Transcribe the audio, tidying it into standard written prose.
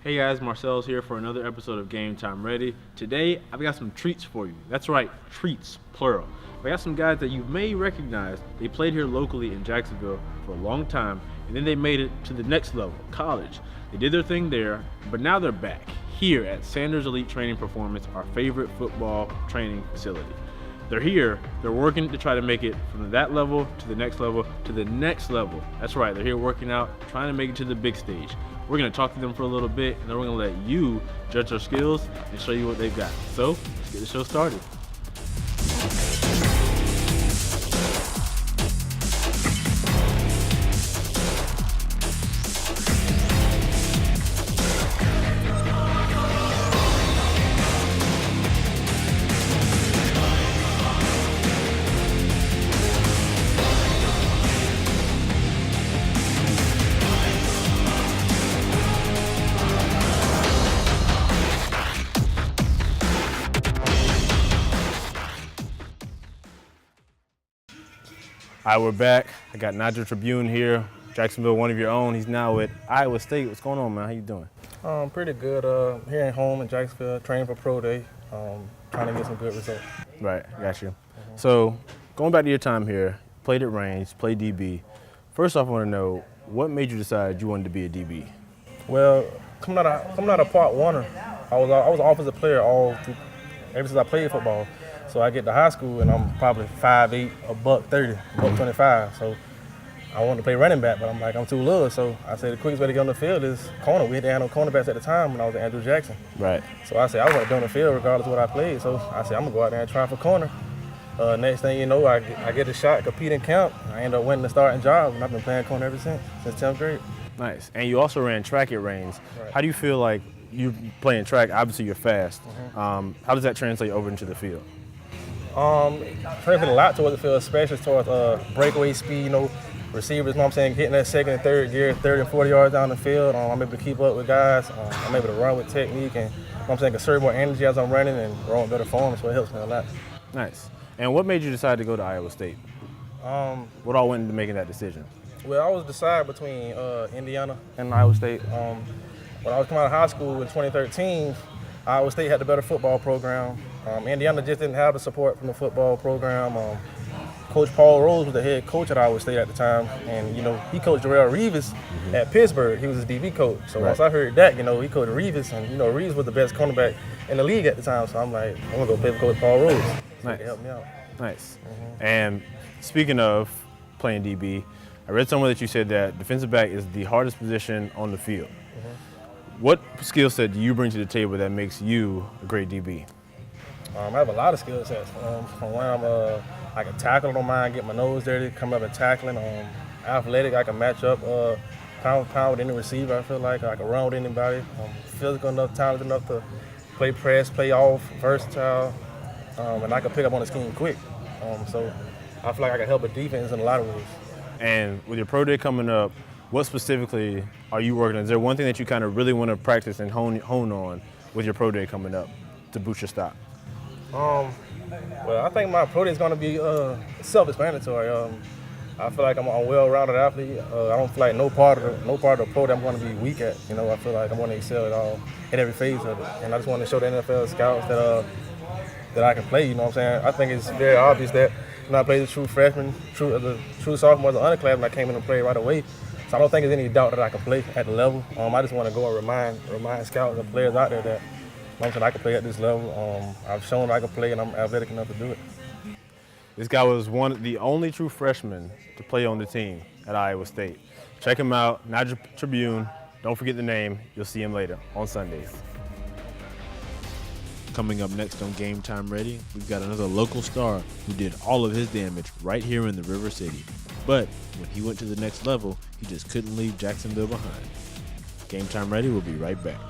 Hey guys, Marcel's here for another episode of Game Time Ready. Today, I've got some treats for you. That's right, treats, plural. I got some guys that you may recognize. They played here locally in Jacksonville for a long time, and then they made it to the next level, college. They did their thing there, but now they're back here at Sanders Elite Training Performance, our favorite football training facility. They're here, they're working to try to make it from that level to the next level to the next level. That's right, they're here working out, trying to make it to the big stage. We're gonna talk to them for a little bit, and then we're gonna let you judge their skills and show you what they've got. So, let's get the show started. All right, we're back. I got Nigel Tribune here, Jacksonville, one of your own. He's now at Iowa State. What's going on, man? How you doing? Pretty good. Here at home in Jacksonville, training for Pro Day, trying to get some good results. Right, got you. So, going back to your time here, played at range, played DB. First off, I want to know, what made you decide you wanted to be a DB? Well, coming out of Part Warner, I was an offensive player ever since I played football. So I get to high school and I'm probably 5'8", $130, $125. So I wanted to play running back, but I'm too little. So I said the quickest way to get on the field is corner. We didn't have no cornerbacks at the time when I was at Andrew Jackson. Right. So I said I want to be on the field regardless of what I played. So I said I'm gonna go out there and try for corner. Next thing you know, I get a shot, compete in camp. I end up winning the starting job, and I've been playing corner ever since 10th grade. Nice. And you also ran track at range. Right. How do you feel like you playing track? Obviously, you're fast. How does that translate over into the field? Translating a lot towards the field, especially towards breakaway speed, receivers, hitting that second and third gear, 30 and 40 yards down the field. I'm able to keep up with guys. I'm able to run with technique and, conserve more energy as I'm running and run with better form, so it helps me a lot. Nice. And what made you decide to go to Iowa State? What all went into making that decision? Well, I was decided between Indiana and Iowa State. When I was coming out of high school in 2013, Iowa State had the better football program. Indiana just didn't have the support from the football program. Coach Paul Rose was the head coach at Iowa State at the time, and he coached Revis at Pittsburgh. He was his DB coach. So once I heard that, he coached Revis, and Revis was the best cornerback in the league at the time. So I'm like, I'm gonna go play for Coach Paul Rose. So he can help me out. Nice. And speaking of playing DB, I read somewhere that you said that defensive back is the hardest position on the field. What skill set do you bring to the table that makes you a great DB? I have a lot of skill sets. From when I can tackle, I don't mind getting my nose dirty, come up and tackling. Athletic, I can match up pound for pound with any receiver. I feel like I can run with anybody. Physical enough, talented enough to play press, play off, versatile, and I can pick up on the scheme quick. So I feel like I can help a defense in a lot of ways. And with your pro day coming up, what specifically are you working on? Is there one thing that you kind of really want to practice and hone on with your pro day coming up to boost your stock? Well, I think my pro day is going to be self-explanatory. I feel like I'm a well-rounded athlete. I don't feel like no part of the pro day I'm going to be weak at. I feel like I'm going to excel at every phase of it. And I just want to show the NFL scouts that I can play. I think it's very obvious that I played as a true freshman, true sophomore, as an underclassman, I came in and played right away. So I don't think there's any doubt that I can play at the level. I just want to go and remind scouts and players out there that I can play at this level. I've shown I can play, and I'm athletic enough to do it. This guy was the only true freshman to play on the team at Iowa State. Check him out, Nigel Tribune. Don't forget the name. You'll see him later on Sundays. Coming up next on Game Time Ready, we've got another local star who did all of his damage right here in the River City. But when he went to the next level, he just couldn't leave Jacksonville behind. Game Time Ready will be right back.